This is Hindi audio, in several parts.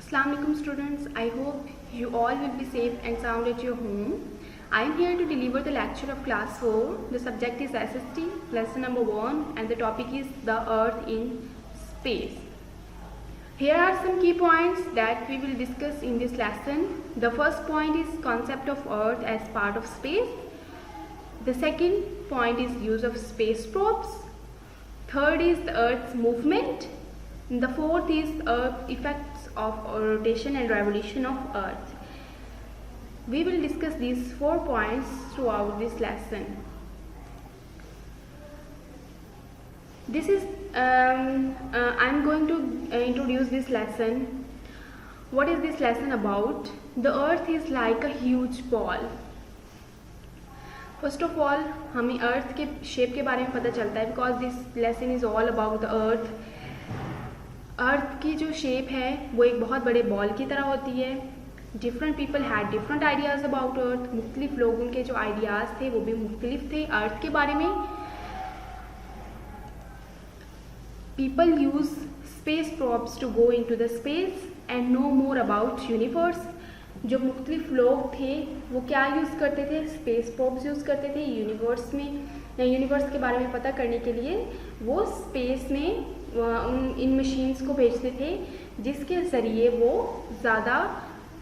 Assalamu alaikum students, I hope you all will be safe and sound at your home. I am here to deliver the lecture of class 4. The subject is SST, lesson number 1 and the topic is the earth in space. Here are some key points that we will discuss in this lesson. The first point is concept of earth as part of space. The second point is use of space probes. Third is the earth's movement. And the fourth is effects of rotation and revolution of earth. We will discuss these 4 points throughout this lesson. This is I'm going to introduce this lesson. What is this lesson about? The earth is like a huge ball. First of all हमें अर्थ के शेप के बारे में पता चलता है because this lesson is all about the earth. Earth की जो शेप है वो एक बहुत बड़े बॉल की तरह होती है. Different people had different ideas about earth. मुख्तलिफ लोगों के जो आइडियाज़ थे वो भी मुख्तलिफ थे अर्थ के बारे में. People use space probes to go into the space and know more about universe. जो मुख्तलिफ लोग थे वो क्या यूज़ करते थे? स्पेस प्रॉब्स यूज़ करते थे यूनिवर्स में या यूनिवर्स के बारे में पता करने के लिए वो स्पेस में इन मशीन्स को भेजते थे जिसके ज़रिए वो ज़्यादा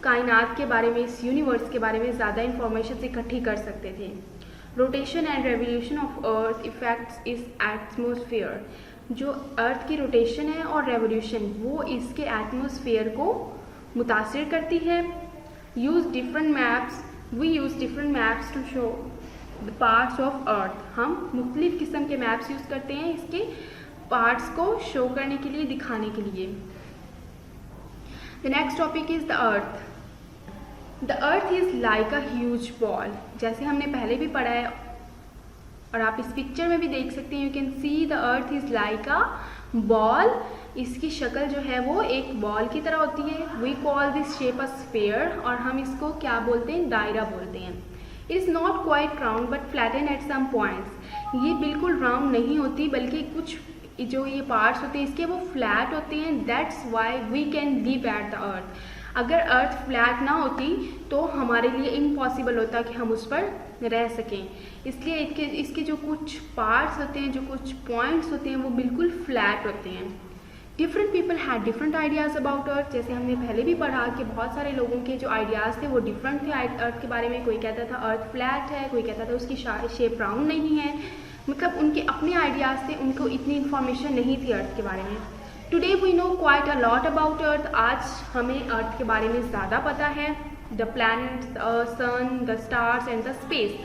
कायनात के बारे में, इस यूनिवर्स के बारे में ज़्यादा इंफॉर्मेशन इकट्ठी कर सकते थे. Rotation and revolution of earth effects इस एटमॉस्फेयर. जो अर्थ की रोटेशन है और रेवोल्यूशन वो इसके एटमॉस्फेयर को मुतासिर करती है. use different maps. We use different maps to show the parts of earth. हम मुख्तलिफ किस्म के मैप्स यूज़ करते हैं इसके पार्ट्स को शो करने के लिए, दिखाने के लिए. The next topic is the earth. The earth is like a huge ball. जैसे हमने पहले भी पढ़ा है और आप इस पिक्चर में भी देख सकते हैं. You can see the earth is like a ball. इसकी शक्ल जो है वो एक बॉल की तरह होती है. We call this shape a sphere और हम इसको क्या बोलते हैं? दायरा बोलते हैं. It is not quite round but flatten at some points. ये बिल्कुल राउंड नहीं होती बल्कि कुछ जो ये पार्ट्स होते हैं इसके वो फ्लैट होते हैं. That's why we can live at the earth. अगर अर्थ फ्लैट ना होती तो हमारे लिए इम्पॉसिबल होता कि हम उस पर रह सकें. इसलिए इसके जो कुछ पार्ट्स होते हैं, जो कुछ पॉइंट्स होते हैं वो बिल्कुल फ्लैट होते हैं. Different people had different ideas about earth. जैसे हमने पहले भी पढ़ा कि बहुत सारे लोगों के जो आइडियाज़ थे वो डिफरेंट थे अर्थ के बारे में. कोई कहता था अर्थ फ्लैट है, कोई कहता था उसकी शेप राउंड नहीं है. मतलब उनके अपने आइडियाज़ थे, उनको इतनी इन्फॉर्मेशन नहीं थी अर्थ के बारे में. Today we know quite a lot about earth. आज हमें अर्थ के बारे में ज़्यादा पता है. The planets, sun, the stars and the space.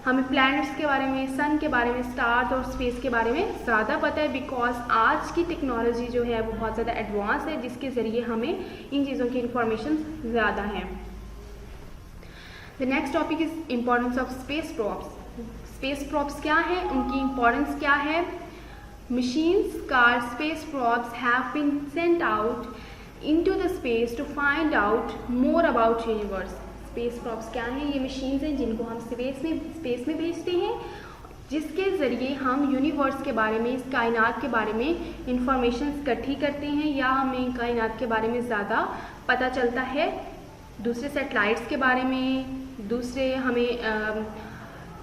हमें प्लैनेट्स के बारे में, सन के बारे में, स्टार्स और स्पेस के बारे में ज़्यादा पता है बिकॉज आज की टेक्नोलॉजी जो है वो बहुत ज़्यादा एडवांस है जिसके ज़रिए हमें इन चीज़ों की इंफॉर्मेशन ज़्यादा है. The next topic is importance of space probes. Space probes क्या है, उनकी इम्पोर्टेंस क्या है? Machines car space probes have been sent out into the space to find out more about universe. Space probes क्या हैं? ये मशीन्स हैं जिनको हम स्पेस में भेजते हैं जिसके ज़रिए हम यूनिवर्स के बारे में, इस कायनात के बारे में इंफॉर्मेशन इकट्ठी करते हैं या हमें कायनात के बारे में ज़्यादा पता चलता है. दूसरे सैटेलाइट्स के बारे में, दूसरे हमें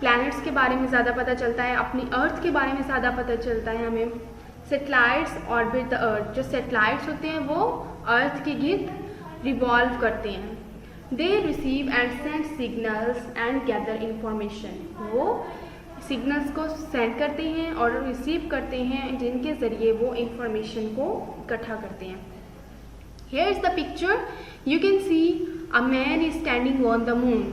प्लैनेट्स के बारे में ज़्यादा पता चलता है, अपनी अर्थ के बारे में ज़्यादा पता चलता है हमें. Satellites orbit the earth. जो सैटेलाइट्स होते हैं वो अर्थ के गिर्द रिवॉल्व करते हैं. They receive and send signals and gather information. वो सिग्नल्स को सेंड करते हैं और रिसीव करते हैं जिनके ज़रिए वो इंफॉर्मेशन को इकट्ठा करते हैं. Here is the picture. You can see a man is standing on the moon,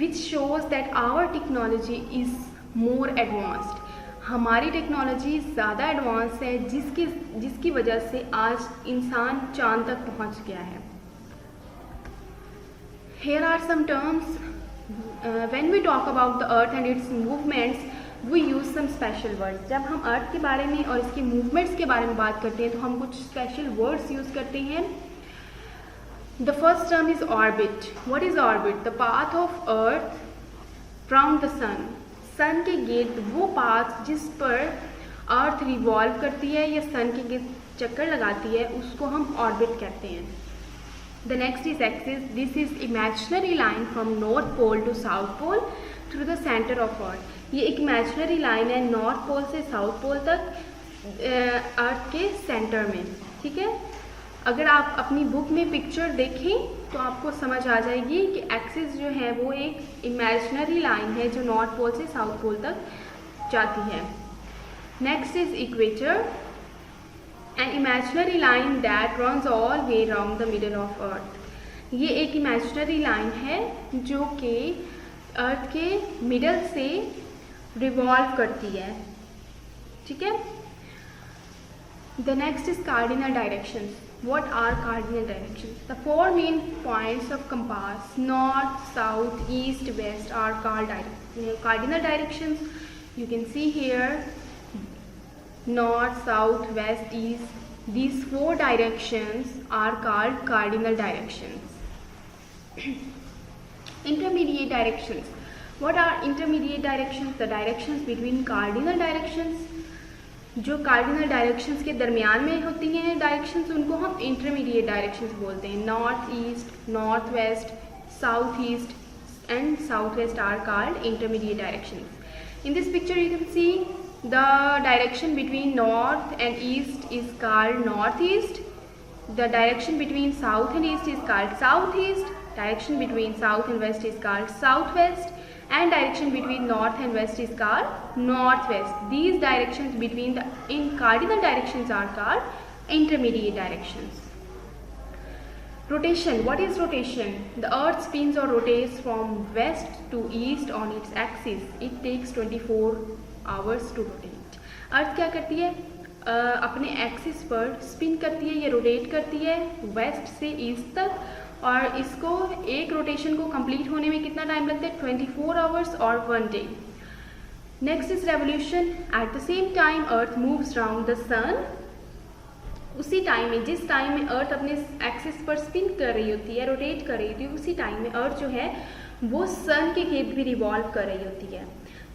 which shows that our technology is more advanced. हमारी टेक्नोलॉजी ज़्यादा एडवांस है जिसकी वजह से आज इंसान चांद तक पहुंच गया है. Here are some terms. When we talk about the earth and its movements, we use some special words. जब हम अर्थ के बारे में और इसके मूवमेंट्स के बारे में बात करते हैं तो हम कुछ स्पेशल वर्ड्स यूज़ करते हैं. The first term is orbit. What is orbit? The path of earth from the sun. सन के गिर्द वो पाथ जिस पर अर्थ रिवॉल्व करती है या सन के गिर्द चक्कर लगाती है उसको हम ऑर्बिट कहते हैं. The next is axis. This is imaginary line from North Pole to South Pole through the center of Earth. ये एक imaginary line है नॉर्थ पोल से साउथ पोल तक अर्थ के सेंटर में, ठीक है। अगर आप अपनी बुक में पिक्चर देखें तो आपको समझ आ जाएगी कि एक्सिस जो है वो एक इमेजिनरी लाइन है जो नॉर्थ पोल से साउथ पोल तक जाती है। Next is equator, an imaginary line that runs all way around the middle of earth. ये एक इमेजिनरी लाइन है जो कि अर्थ के मिडल से रिवॉल्व करती है, ठीक है। The next is cardinal directions. What are cardinal directions? The four main points of compass, north, south, east, west, are called cardinal directions. You can see here north, south, west, east. These four directions are called cardinal directions. Intermediate directions. What are intermediate directions? The directions between cardinal directions. जो कार्डिनल डायरेक्शंस के दरमियान में होती हैं डायरेक्शंस, उनको हम इंटरमीडिएट डायरेक्शंस बोलते हैं। North east, north west, south east and south west are called intermediate directions. In this picture you can see the direction between north and east is called north east, the direction between south and east is called south east, direction between south and west is called southwest, and direction between north and west is called northwest. These directions between the in cardinal directions are called intermediate directions. Rotation. What is rotation? The earth spins or rotates from west to east on its axis. It takes 24 hours to rotate. अर्थ क्या करती है? अपने एक्सिस पर स्पिन करती है या रोटेट करती है वेस्ट से ईस्ट तक, और इसको एक रोटेशन को कंप्लीट होने में कितना टाइम लगता है? 24 आवर्स और 1 day. Next is revolution. At the same time earth moves round the sun. उसी टाइम में, जिस टाइम में अर्थ अपने एक्सिस पर स्पिन कर रही होती है, रोटेट कर रही होती है, उसी टाइम में अर्थ जो है वो सन के गिर्द भी रिवॉल्व कर रही होती है।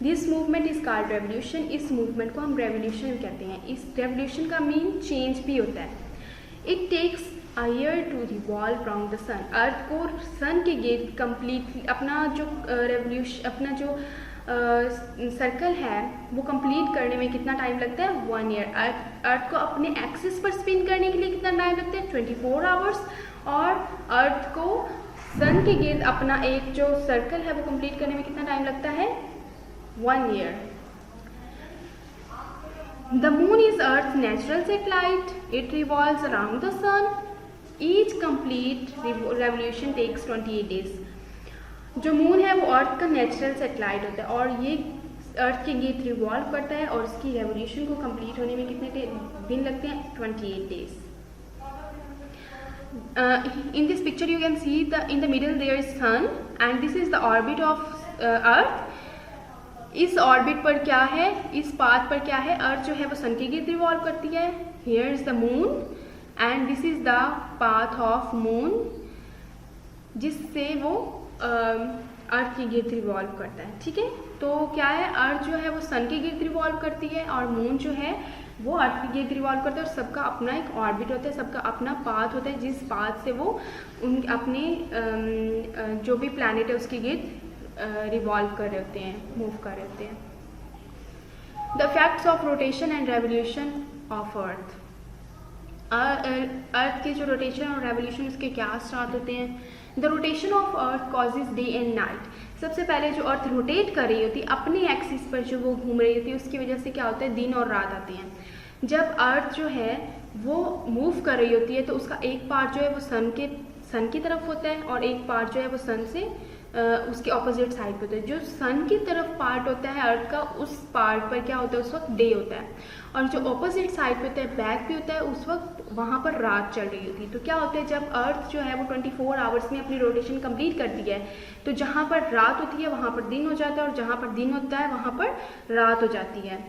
This movement is called revolution. इस मूवमेंट को हम रेवोल्यूशन कहते हैं। इस रेवोल्यूशन का मीन चेंज भी होता है। It takes a year to revolve around the sun. Earth को सन के गिर्द कंप्लीटली अपना जो रेवोल्यूशन, अपना जो सर्कल है वो कंप्लीट करने में कितना टाइम लगता है? 1 ईयर। अर्थ को अपने एक्सिस पर स्पिन करने के लिए कितना टाइम लगता है? 24 आवर्स। और अर्थ को सन के गिर्द अपना एक जो सर्कल है वो कंप्लीट करने में कितना टाइम लगता है? 1 year. The moon is Earth's natural satellite. It revolves around the sun. Each complete revolution takes 28 days. जो मून है वो अर्थ का नेचुरल सैटेलाइट होता है और ये अर्थ के गिर्द रिवॉल्व करता है, और उसकी रेवोल्यूशन को कंप्लीट होने में कितने दिन लगते हैं? 28 days. In this picture you can see in the middle there is sun and this is the orbit of Earth. इस ऑर्बिट पर क्या है, इस पाथ पर क्या है? अर्थ जो है वो सन के गिर्द रिवॉल्व करती है। Here is the moon and this is the path of moon, जिससे वो अर्थ के गिर्द रिवॉल्व करता है, ठीक है। तो क्या है, अर्थ जो है वो सन के गिर्द रिवॉल्व करती है और मून जो है वो अर्थ के गिर्द रिवॉल्व करता है, और सबका अपना एक ऑर्बिट होता है, सबका अपना पाथ होता है, जिस पाथ से वो उन अपने जो भी प्लैनेट है उसके गिर्द रिवॉल्व कर रहे होते हैं, मूव कर रहे होते हैं। The effects of rotation and revolution of earth. Earth के जो रोटेशन और रेवोल्यूशन उसके क्या स्टार्ट होते हैं? The rotation of earth causes day and night. सबसे पहले जो अर्थ रोटेट कर रही होती है अपनी एक्सिस पर, जो वो घूम रही होती है, उसकी वजह से क्या होता है? दिन और रात आते हैं। जब अर्थ जो है वो मूव कर रही होती है तो उसका एक पार्ट जो है वो सन की तरफ होता है और एक पार्ट जो है वो सन से उसके ऑपोजिट साइड पे होता है। जो सन की तरफ पार्ट होता है अर्थ का, उस पार्ट पर क्या होता है? उस वक्त डे होता है, और जो ऑपोजिट साइड पे होता है, बैक पे होता है, उस वक्त वहाँ पर रात चल रही होती है। तो क्या होता है, जब अर्थ जो है वो 24 आवर्स में अपनी रोटेशन कंप्लीट करती है तो जहाँ पर रात होती है वहाँ पर दिन हो जाता है, और जहाँ पर दिन होता है वहाँ पर रात हो जाती है।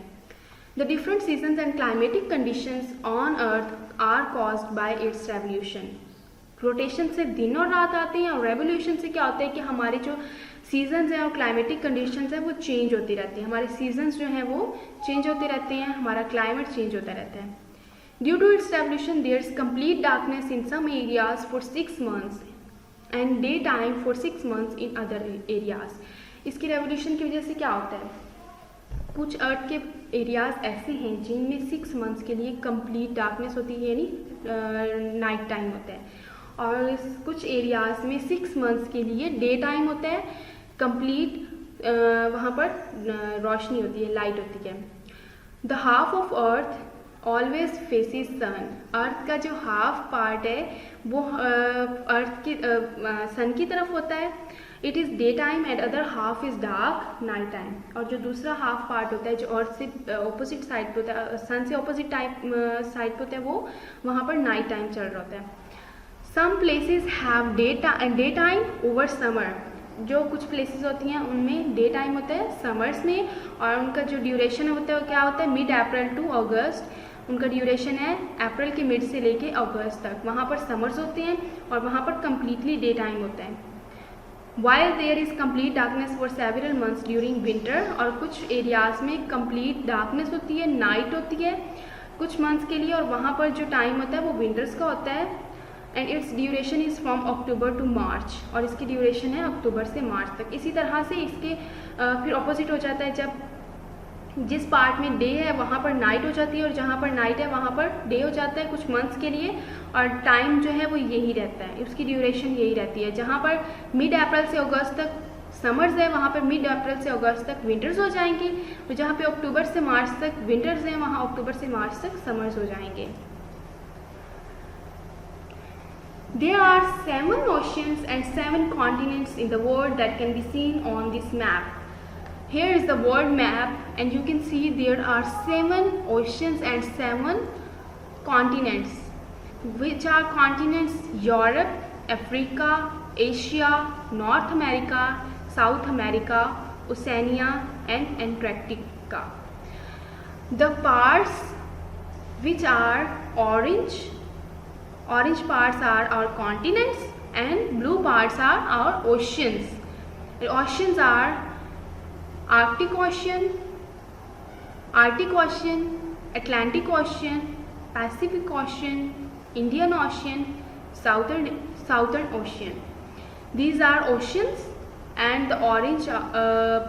The different seasons and climatic conditions on earth are caused by its revolution. Rotation से दिन और रात आते हैं, और रेवोल्यूशन से क्या होता है कि हमारे जो सीजन्स हैं और क्लाइमेटिक कंडीशंस हैं वो चेंज होती रहती हैं। हमारे सीजन्स जो हैं वो चेंज होते रहते हैं, हमारा क्लाइमेट चेंज होता रहता है। Due to its evolution, there is complete darkness in some areas for 6 months and daytime for 6 months in other areas. इसकी रेवोल्यूशन की वजह से क्या होता है, कुछ अर्थ के एरियाज ऐसे हैं जिनमें 6 मंथ्स के लिए कंप्लीट डार्कनेस होती है, यानी नाइट टाइम होता है, और कुछ एरियाज में 6 मंथ्स के लिए डे टाइम होता है, कंप्लीट वहाँ पर रोशनी होती है, लाइट होती है. The half of earth always faces sun. Earth का जो हाफ पार्ट है वो अर्थ की सन की तरफ होता है. It is day time and other half is dark night time. और जो दूसरा हाफ पार्ट होता है जो अर्थ से ऑपोजिट साइड पे होता है, सन से ऑपोजिट साइड पे होता है, वो वहाँ पर नाइट टाइम चल रहा होता है. Some places have day time over summer. जो कुछ प्लेसेस होती हैं उनमें डे टाइम होता है समर्स में, और उनका जो ड्यूरेशन होता है वो क्या होता है, मिड अप्रैल टू अगस्त. उनका ड्यूरेशन है अप्रैल के मिड से लेके अगस्त तक. वहाँ पर समर्स होते हैं और वहाँ पर कम्प्लीटली डे टाइम होता है. While there is complete darkness for several months during winter. और कुछ एरियाज में कम्प्लीट डार्कनेस होती है, नाइट होती है कुछ मंथ्स के लिए, और वहाँ पर जो टाइम होता है वो विंटर्स का होता है. And its duration is from October to March. और इसकी ड्यूरेशन है अक्टूबर से मार्च तक. इसी तरह से इसके फिर ऑपोजिट हो जाता है, जब जिस पार्ट में डे है वहाँ पर नाइट हो जाती है और जहाँ पर नाइट है वहाँ पर डे हो जाता है कुछ मंथ्स के लिए, और टाइम जो है वो यही रहता है, उसकी ड्यूरेशन यही रहती है. जहाँ पर मिड अप्रैल से अगस्त तक समर्स है वहाँ पर मिड अप्रैल से अगस्त तक विंटर्स हो जाएंगे, और जहाँ पे अक्टूबर से मार्च तक विंटर्स हैं वहाँ अक्टूबर से मार्च तक समर्स हो जाएंगे. There are 7 oceans and 7 continents in the world that can be seen on this map. Here is the world map, and you can see there are 7 oceans and 7 continents. Which are continents? Europe, Africa, Asia, North America, South America, Oceania and Antarctica. The parts which are orange parts are our continents and blue parts are our oceans. The oceans are Arctic Ocean, Atlantic Ocean, Pacific Ocean, Indian Ocean, Southern Ocean. These are oceans, and the orange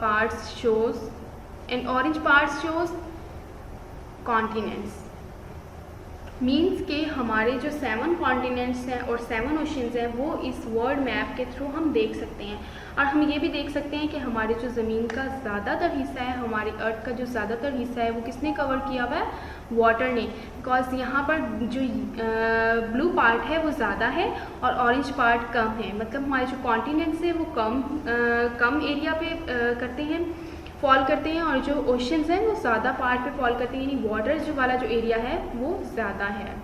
parts shows continents. Means के हमारे जो 7 कॉन्टिनेंट्स हैं और 7 ओशंस हैं वो इस वर्ल्ड मैप के थ्रू हम देख सकते हैं. और हम ये भी देख सकते हैं कि हमारे जो ज़मीन का ज़्यादातर हिस्सा है, हमारी अर्थ का जो ज़्यादातर हिस्सा है वो किसने कवर किया हुआ है, वाटर ने. बिकॉज यहाँ पर जो ब्लू पार्ट है वो ज़्यादा है और ऑरेंज पार्ट कम है. मतलब हमारे जो कॉन्टिनेंट्स हैं वो कम एरिया पे करते हैं, फॉल करते हैं, और जो ओशंस हैं वो ज़्यादा पार्ट पे फॉल करते हैं, यानी वाटर जो वाला जो एरिया है वो ज़्यादा है.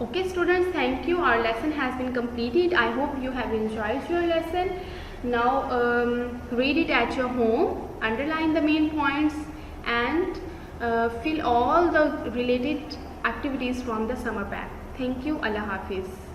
Okay students, thank you. Our lesson has been completed. I hope you have enjoyed your lesson. Now read it at your home, underline the main points and fill all the related activities from the summer pack. Thank you. Allah Hafiz.